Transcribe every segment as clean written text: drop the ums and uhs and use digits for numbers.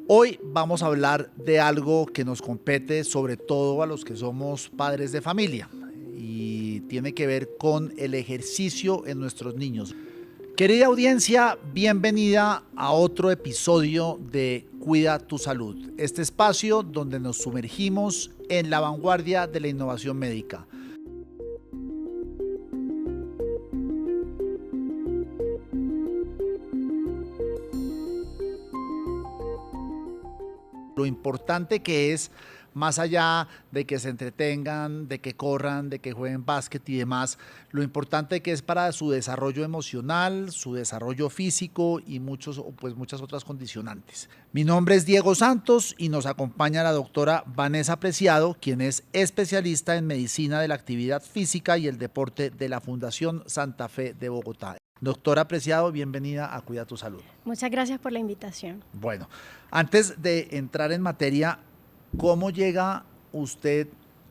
Hoy vamos a hablar de algo que nos compete sobre todo a los que somos padres de familia y tiene que ver con el ejercicio en nuestros niños. Querida audiencia, bienvenida a otro episodio de Cuida tu Salud, este espacio donde nos sumergimos en la vanguardia de la innovación médica. Lo importante que es, más allá de que se entretengan, de que corran, de que jueguen básquet y demás, lo importante que es para su desarrollo emocional, su desarrollo físico y muchas otras condicionantes. Mi nombre es Diego Santos y nos acompaña la doctora Vanessa Preciado, quien es especialista en medicina de la actividad física y el deporte de la Fundación Santa Fe de Bogotá. Doctora Preciado, bienvenida a Cuida tu Salud. Muchas gracias por la invitación. Bueno, antes de entrar en materia, ¿cómo llega usted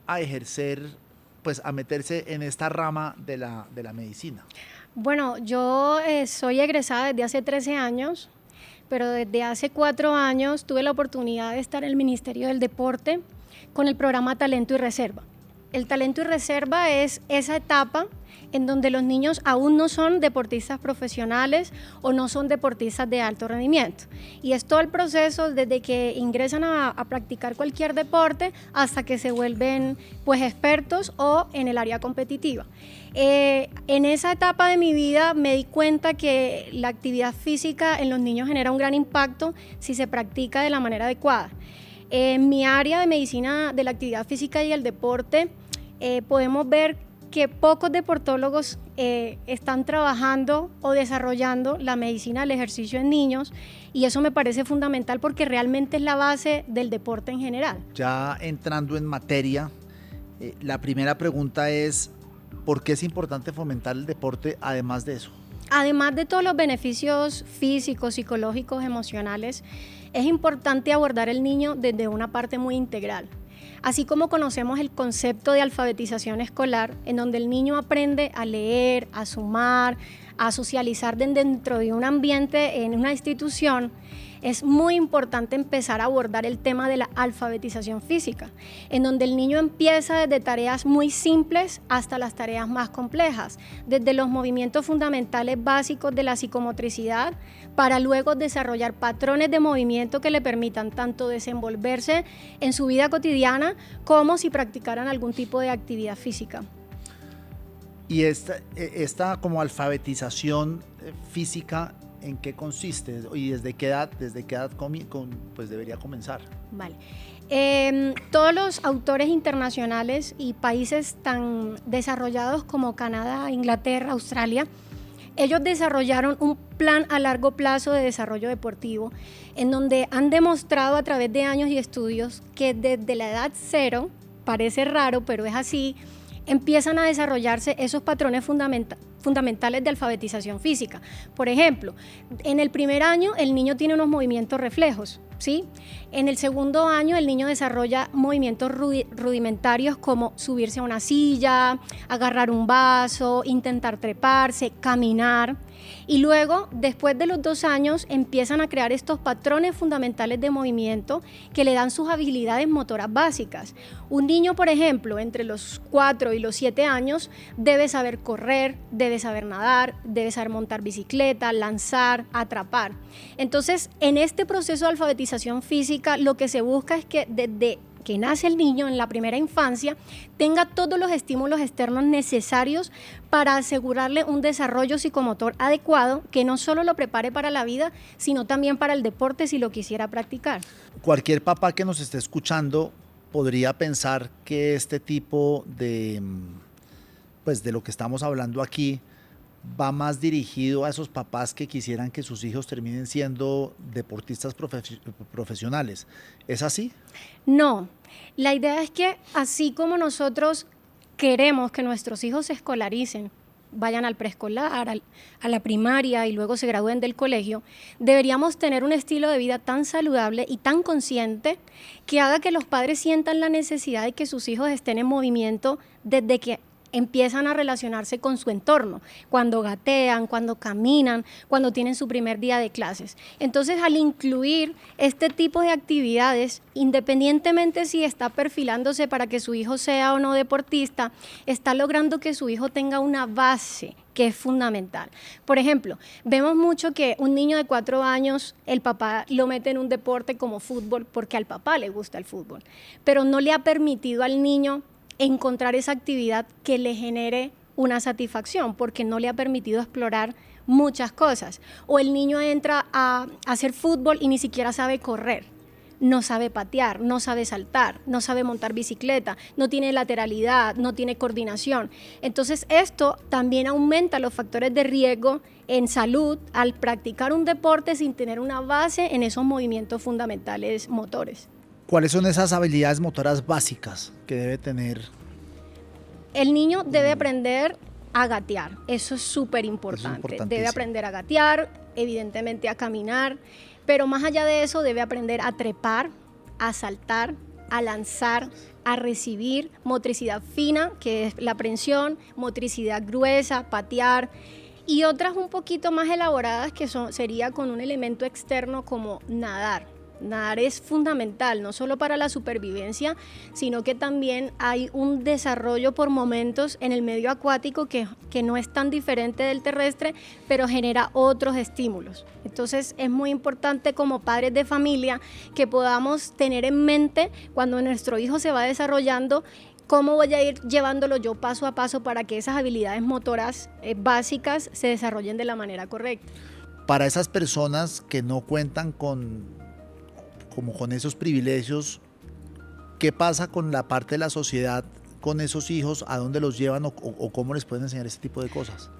a ejercer, a meterse en esta rama de la medicina? Bueno, yo soy egresada desde hace 13 años, pero desde hace 4 años tuve la oportunidad de estar en el Ministerio del Deporte con el programa Talento y Reserva. El Talento y Reserva es esa etapa en donde los niños aún no son deportistas profesionales o no son deportistas de alto rendimiento. Y es todo el proceso desde que ingresan a practicar cualquier deporte hasta que se vuelven expertos o en el área competitiva. En esa etapa de mi vida me di cuenta que la actividad física en los niños genera un gran impacto si se practica de la manera adecuada. En mi área de medicina de la actividad física y el deporte podemos ver que pocos deportólogos están trabajando o desarrollando la medicina del ejercicio en niños, y eso me parece fundamental porque realmente es la base del deporte en general. Ya entrando en materia, la primera pregunta es, ¿por qué es importante fomentar el deporte además de eso? Además de todos los beneficios físicos, psicológicos, emocionales, es importante abordar el niño desde una parte muy integral. Así como conocemos el concepto de alfabetización escolar, en donde el niño aprende a leer, a sumar, a socializar dentro de un ambiente, en una institución, es muy importante empezar a abordar el tema de la alfabetización física, en donde el niño empieza desde tareas muy simples hasta las tareas más complejas, desde los movimientos fundamentales básicos de la psicomotricidad, para luego desarrollar patrones de movimiento que le permitan tanto desenvolverse en su vida cotidiana como si practicaran algún tipo de actividad física. Y esta como alfabetización física, ¿en qué consiste? ¿Y desde qué edad debería comenzar? Vale. Todos los autores internacionales y países tan desarrollados como Canadá, Inglaterra, Australia, ellos desarrollaron un plan a largo plazo de desarrollo deportivo en donde han demostrado a través de años y estudios que desde la edad 0, parece raro, pero es así, empiezan a desarrollarse esos patrones fundamentales de alfabetización física. Por ejemplo, en el primer año el niño tiene unos movimientos reflejos, ¿sí? En el segundo año el niño desarrolla movimientos rudimentarios como subirse a una silla, agarrar un vaso, intentar treparse, caminar. Y luego, después de los 2 años, empiezan a crear estos patrones fundamentales de movimiento que le dan sus habilidades motoras básicas. Un niño, por ejemplo, entre los 4 y los 7 años, debe saber correr, debe saber nadar, debe saber montar bicicleta, lanzar, atrapar. Entonces, en este proceso de alfabetización física, lo que se busca es que desde que nace el niño en la primera infancia tenga todos los estímulos externos necesarios para asegurarle un desarrollo psicomotor adecuado que no solo lo prepare para la vida, sino también para el deporte si lo quisiera practicar. Cualquier papá que nos esté escuchando podría pensar que este tipo de lo que estamos hablando aquí va más dirigido a esos papás que quisieran que sus hijos terminen siendo deportistas profesionales. ¿Es así? No, la idea es que así como nosotros queremos que nuestros hijos se escolaricen, vayan al preescolar, a la primaria y luego se gradúen del colegio, deberíamos tener un estilo de vida tan saludable y tan consciente que haga que los padres sientan la necesidad de que sus hijos estén en movimiento desde que empiezan a relacionarse con su entorno, cuando gatean, cuando caminan, cuando tienen su primer día de clases. Entonces, al incluir este tipo de actividades, independientemente si está perfilándose para que su hijo sea o no deportista, está logrando que su hijo tenga una base que es fundamental. Por ejemplo, vemos mucho que un niño de 4 años, el papá lo mete en un deporte como fútbol porque al papá le gusta el fútbol, pero no le ha permitido al niño encontrar esa actividad que le genere una satisfacción, porque no le ha permitido explorar muchas cosas. O el niño entra a hacer fútbol y ni siquiera sabe correr, no sabe patear, no sabe saltar, no sabe montar bicicleta, no tiene lateralidad, no tiene coordinación. Entonces esto también aumenta los factores de riesgo en salud al practicar un deporte sin tener una base en esos movimientos fundamentales motores. ¿Cuáles son esas habilidades motoras básicas que debe tener? El niño debe aprender a gatear, eso es súper importante. Debe aprender a gatear, evidentemente a caminar, pero más allá de eso debe aprender a trepar, a saltar, a lanzar, a recibir, motricidad fina, que es la aprensión, motricidad gruesa, patear, y otras un poquito más elaboradas que sería con un elemento externo como nadar. Nadar es fundamental, no solo para la supervivencia, sino que también hay un desarrollo por momentos en el medio acuático que no es tan diferente del terrestre, pero genera otros estímulos. Entonces es muy importante como padres de familia que podamos tener en mente cuando nuestro hijo se va desarrollando, cómo voy a ir llevándolo yo paso a paso para que esas habilidades motoras básicas se desarrollen de la manera correcta. Para esas personas que no cuentan con esos privilegios, ¿qué pasa con la parte de la sociedad, con esos hijos? ¿A dónde los llevan o cómo les pueden enseñar este tipo de cosas?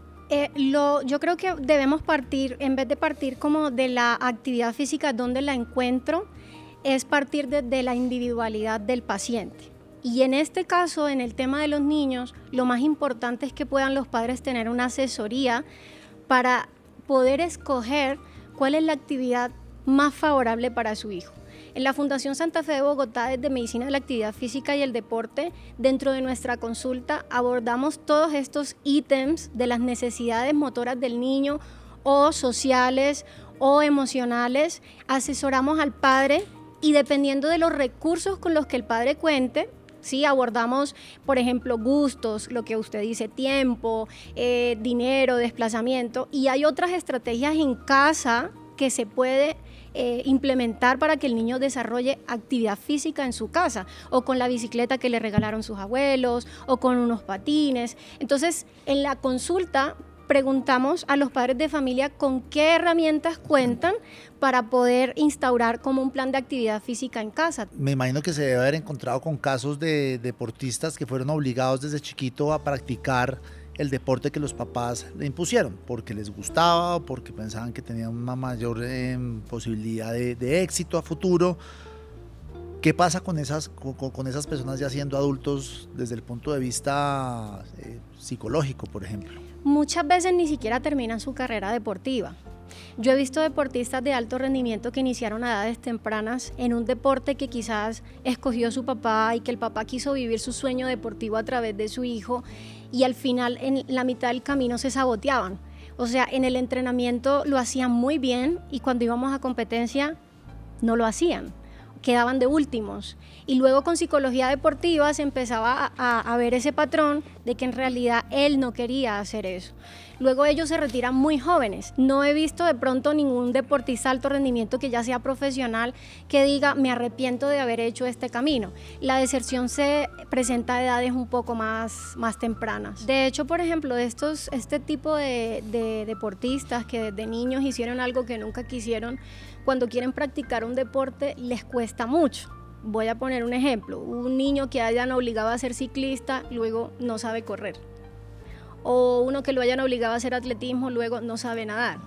Yo creo que debemos partir, en vez de partir como de la actividad física, donde la encuentro, es partir de la individualidad del paciente. Y en este caso, en el tema de los niños, lo más importante es que puedan los padres tener una asesoría para poder escoger cuál es la actividad más favorable para su hijo. En la Fundación Santa Fe de Bogotá, desde Medicina de la Actividad Física y el Deporte, dentro de nuestra consulta abordamos todos estos ítems de las necesidades motoras del niño o sociales o emocionales. Asesoramos al padre y dependiendo de los recursos con los que el padre cuente, sí, abordamos, por ejemplo, gustos, lo que usted dice, tiempo, dinero, desplazamiento, y hay otras estrategias en casa que se puede implementar para que el niño desarrolle actividad física en su casa, o con la bicicleta que le regalaron sus abuelos, o con unos patines. Entonces, en la consulta preguntamos a los padres de familia con qué herramientas cuentan para poder instaurar como un plan de actividad física en casa. Me imagino que se debe haber encontrado con casos de deportistas que fueron obligados desde chiquito a practicar el deporte que los papás le impusieron, porque les gustaba, porque pensaban que tenían una mayor posibilidad de éxito a futuro. ¿Qué pasa con esas personas ya siendo adultos desde el punto de vista psicológico, por ejemplo? Muchas veces ni siquiera terminan su carrera deportiva. Yo he visto deportistas de alto rendimiento que iniciaron a edades tempranas en un deporte que quizás escogió su papá y que el papá quiso vivir su sueño deportivo a través de su hijo, y al final en la mitad del camino se saboteaban. O sea, en el entrenamiento lo hacían muy bien y cuando íbamos a competencia no lo hacían, quedaban de últimos. Y luego con psicología deportiva se empezaba a ver ese patrón de que en realidad él no quería hacer eso. Luego ellos se retiran muy jóvenes. No he visto de pronto ningún deportista de alto rendimiento que ya sea profesional que diga me arrepiento de haber hecho este camino. La deserción se presenta a edades un poco más tempranas. De hecho, por ejemplo, este tipo de deportistas que desde niños hicieron algo que nunca quisieron, cuando quieren practicar un deporte les cuesta mucho. Voy a poner un ejemplo, un niño que hayan obligado a ser ciclista, luego no sabe correr. O uno que lo hayan obligado a hacer atletismo, luego no sabe nadar.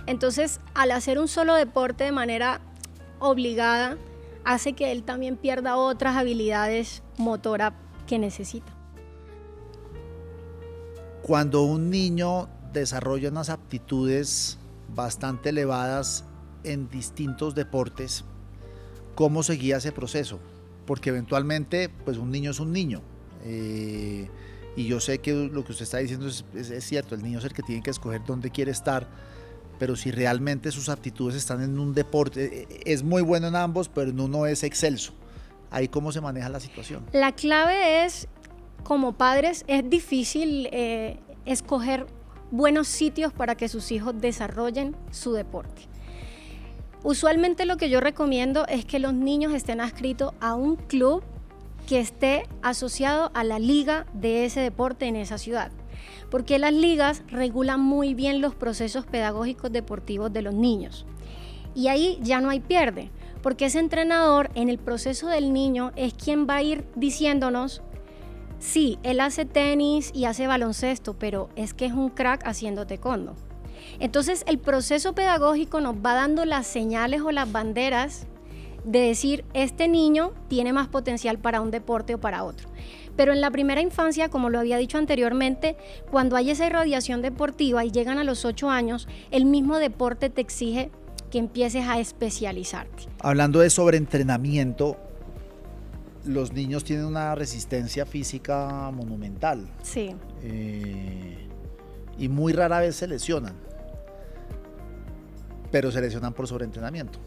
Entonces, al hacer un solo deporte de manera obligada, hace que él también pierda otras habilidades motoras que necesita. Cuando un niño desarrolla unas aptitudes bastante elevadas en distintos deportes, ¿cómo se guía ese proceso? Porque eventualmente, pues un niño es un niño. Y yo sé que lo que usted está diciendo es cierto, el niño es el que tiene que escoger dónde quiere estar, pero si realmente sus aptitudes están en un deporte, es muy bueno en ambos, pero en uno es excelso. Ahí cómo se maneja la situación. La clave es, como padres, es difícil escoger buenos sitios para que sus hijos desarrollen su deporte. Usualmente lo que yo recomiendo es que los niños estén adscritos a un club que esté asociado a la liga de ese deporte en esa ciudad, porque las ligas regulan muy bien los procesos pedagógicos deportivos de los niños. Y ahí ya no hay pierde, porque ese entrenador en el proceso del niño es quien va a ir diciéndonos: sí, él hace tenis y hace baloncesto, pero es que es un crack haciendo taekwondo. Entonces el proceso pedagógico nos va dando las señales o las banderas de decir, este niño tiene más potencial para un deporte o para otro. Pero en la primera infancia, como lo había dicho anteriormente, cuando hay esa irradiación deportiva y llegan a los 8 años, el mismo deporte te exige que empieces a especializarte. Hablando de sobreentrenamiento, los niños tienen una resistencia física monumental. Sí. Y muy rara vez se lesionan, pero se lesionan por sobreentrenamiento.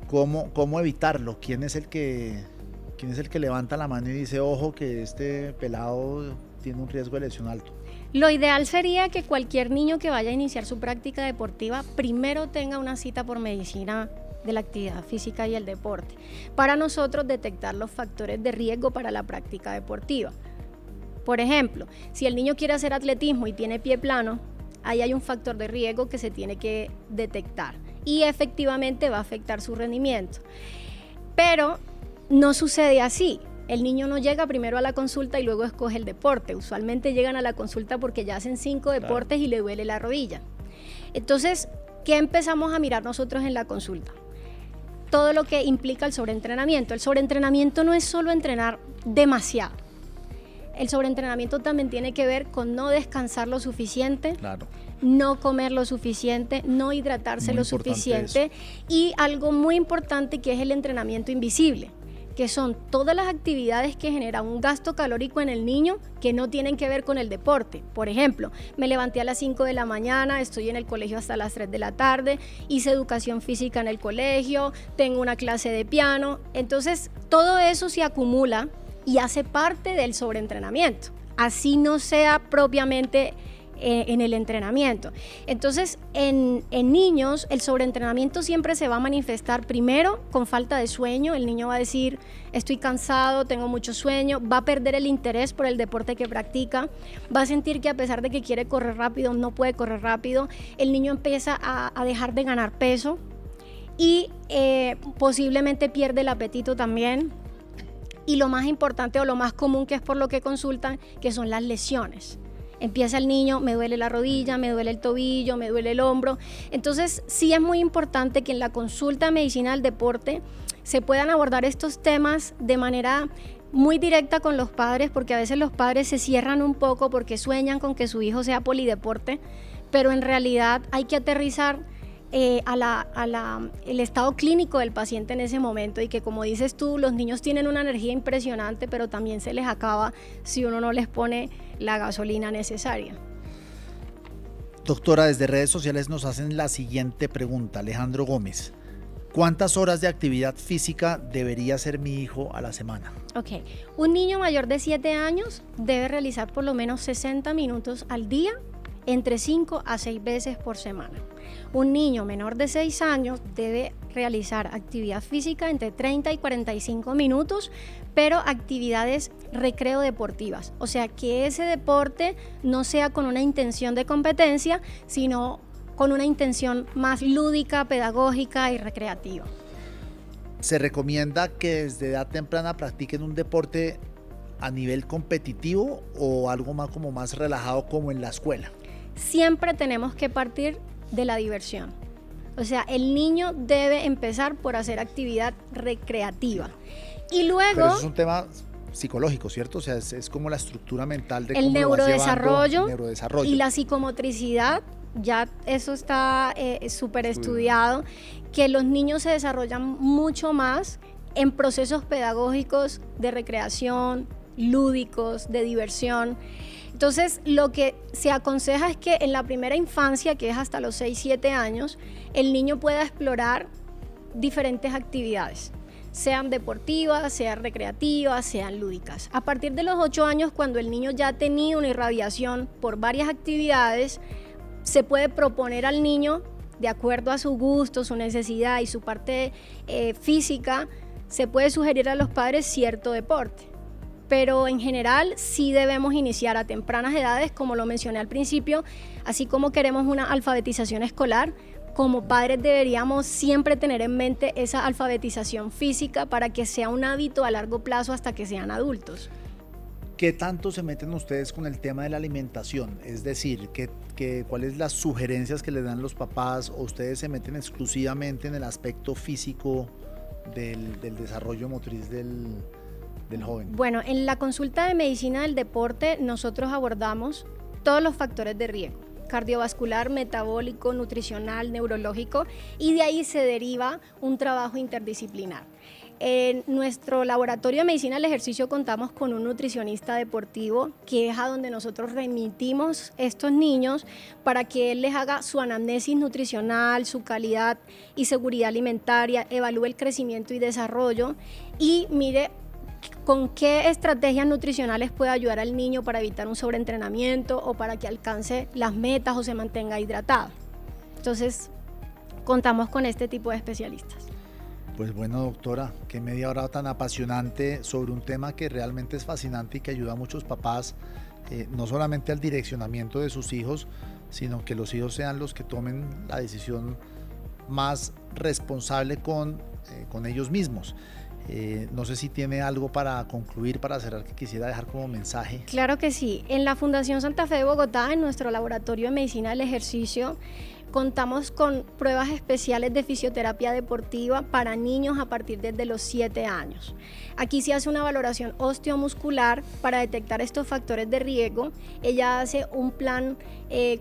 ¿Cómo evitarlo? ¿Quién es el que levanta la mano y dice, ojo, que este pelado tiene un riesgo de lesión alto? Lo ideal sería que cualquier niño que vaya a iniciar su práctica deportiva primero tenga una cita por medicina de la actividad física y el deporte, para nosotros detectar los factores de riesgo para la práctica deportiva. Por ejemplo, si el niño quiere hacer atletismo y tiene pie plano, ahí hay un factor de riesgo que se tiene que detectar y efectivamente va a afectar su rendimiento. Pero no sucede así. El niño no llega primero a la consulta y luego escoge el deporte. Usualmente llegan a la consulta porque ya hacen 5 deportes y le duele la rodilla. Entonces, ¿qué empezamos a mirar nosotros en la consulta? Todo lo que implica el sobreentrenamiento. El sobreentrenamiento no es solo entrenar demasiado. El sobreentrenamiento también tiene que ver con no descansar lo suficiente, claro, no comer lo suficiente, no hidratarse lo suficiente y algo muy importante que es el entrenamiento invisible, que son todas las actividades que generan un gasto calórico en el niño que no tienen que ver con el deporte. Por ejemplo, me levanté a las 5 de la mañana, estoy en el colegio hasta las 3 de la tarde, hice educación física en el colegio, tengo una clase de piano. Entonces, todo eso se acumula y hace parte del sobreentrenamiento, así no sea propiamente en el entrenamiento. Entonces, en niños, el sobreentrenamiento siempre se va a manifestar primero con falta de sueño. El niño va a decir, estoy cansado, tengo mucho sueño, va a perder el interés por el deporte que practica, va a sentir que a pesar de que quiere correr rápido, no puede correr rápido. El niño empieza a dejar de ganar peso y posiblemente pierde el apetito también. Y lo más importante o lo más común, que es por lo que consultan, que son las lesiones. Empieza el niño, me duele la rodilla, me duele el tobillo, me duele el hombro. Entonces, sí es muy importante que en la consulta de medicina del deporte se puedan abordar estos temas de manera muy directa con los padres, porque a veces los padres se cierran un poco porque sueñan con que su hijo sea polideporte, pero en realidad hay que aterrizar el estado clínico del paciente en ese momento, y que, como dices tú, los niños tienen una energía impresionante, pero también se les acaba si uno no les pone la gasolina necesaria. Doctora, desde redes sociales nos hacen la siguiente pregunta. Alejandro Gómez: ¿cuántas horas de actividad física debería hacer mi hijo a la semana? Ok, un niño mayor de 7 años debe realizar por lo menos 60 minutos al día, entre 5 a 6 veces por semana. Un niño menor de 6 años debe realizar actividad física entre 30 y 45 minutos, pero actividades recreo deportivas. O sea, que ese deporte no sea con una intención de competencia, sino con una intención más lúdica, pedagógica y recreativa. ¿Se recomienda que desde edad temprana practiquen un deporte a nivel competitivo o algo más como más relajado como en la escuela? Siempre tenemos que partir de la diversión. O sea, el niño debe empezar por hacer actividad recreativa. Y luego... Pero eso es un tema psicológico, ¿cierto? O sea, es como la estructura mental de el cómo neurodesarrollo, el neurodesarrollo y la psicomotricidad. Ya eso está súper estudiado, que los niños se desarrollan mucho más en procesos pedagógicos de recreación, lúdicos, de diversión. Entonces, lo que se aconseja es que en la primera infancia, que es hasta los 6, 7 años, el niño pueda explorar diferentes actividades, sean deportivas, sean recreativas, sean lúdicas. A partir de los 8 años, cuando el niño ya ha tenido una irradiación por varias actividades, se puede proponer al niño, de acuerdo a su gusto, su necesidad y su parte física, se puede sugerir a los padres cierto deporte. Pero en general sí debemos iniciar a tempranas edades, como lo mencioné al principio, así como queremos una alfabetización escolar, como padres deberíamos siempre tener en mente esa alfabetización física para que sea un hábito a largo plazo hasta que sean adultos. ¿Qué tanto se meten ustedes con el tema de la alimentación? Es decir, ¿cuáles las sugerencias que les dan los papás, o ustedes se meten exclusivamente en el aspecto físico del desarrollo motriz del joven? Bueno, en la consulta de medicina del deporte nosotros abordamos todos los factores de riesgo: cardiovascular, metabólico, nutricional, neurológico, y de ahí se deriva un trabajo interdisciplinar. En nuestro laboratorio de medicina del ejercicio contamos con un nutricionista deportivo, que es a donde nosotros remitimos estos niños para que él les haga su anamnesis nutricional, su calidad y seguridad alimentaria, evalúe el crecimiento y desarrollo y mire con qué estrategias nutricionales puede ayudar al niño para evitar un sobreentrenamiento o para que alcance las metas o se mantenga hidratado. Entonces, contamos con este tipo de especialistas. Pues bueno, doctora, qué media hora tan apasionante sobre un tema que realmente es fascinante y que ayuda a muchos papás, no solamente al direccionamiento de sus hijos, sino que los hijos sean los que tomen la decisión más responsable con ellos mismos. No sé si tiene algo para concluir, para cerrar, que quisiera dejar como mensaje. Claro que sí. En la Fundación Santa Fe de Bogotá, en nuestro laboratorio de medicina del ejercicio, contamos con pruebas especiales de fisioterapia deportiva para niños a partir de los 7 años. Aquí se hace una valoración osteomuscular para detectar estos factores de riesgo. Ella hace un plan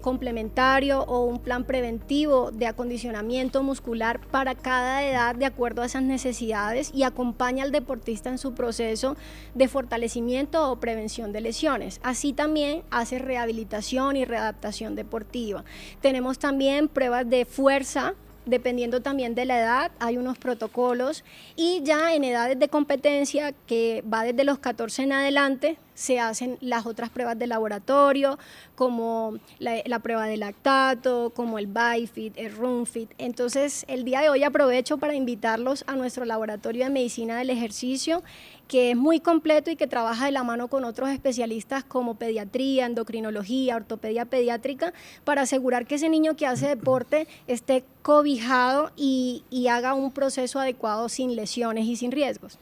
complementario o un plan preventivo de acondicionamiento muscular para cada edad de acuerdo a esas necesidades y acompaña al deportista en su proceso de fortalecimiento o prevención de lesiones. Así también hace rehabilitación y readaptación deportiva. Tenemos también pruebas de fuerza, dependiendo también de la edad, hay unos protocolos, y ya en edades de competencia, que va desde los 14 en adelante, se hacen las otras pruebas de laboratorio, como la prueba de lactato, como el BiFit, el RunFit. Entonces, el día de hoy aprovecho para invitarlos a nuestro laboratorio de medicina del ejercicio, que es muy completo y que trabaja de la mano con otros especialistas como pediatría, endocrinología, ortopedia pediátrica, para asegurar que ese niño que hace deporte esté cobijado y haga un proceso adecuado sin lesiones y sin riesgos.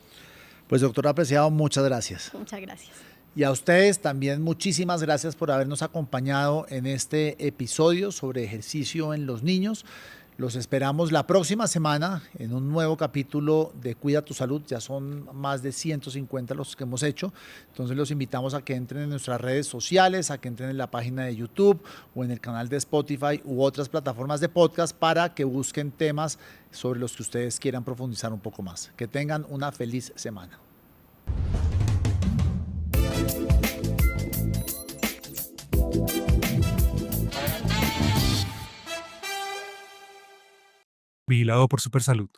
Pues doctora Preciado, muchas gracias. Muchas gracias. Y a ustedes también muchísimas gracias por habernos acompañado en este episodio sobre ejercicio en los niños. Los esperamos la próxima semana en un nuevo capítulo de Cuida tu Salud. Ya son más de 150 los que hemos hecho. Entonces los invitamos a que entren en nuestras redes sociales, a que entren en la página de YouTube o en el canal de Spotify u otras plataformas de podcast para que busquen temas sobre los que ustedes quieran profundizar un poco más. Que tengan una feliz semana. Vigilado por Supersalud.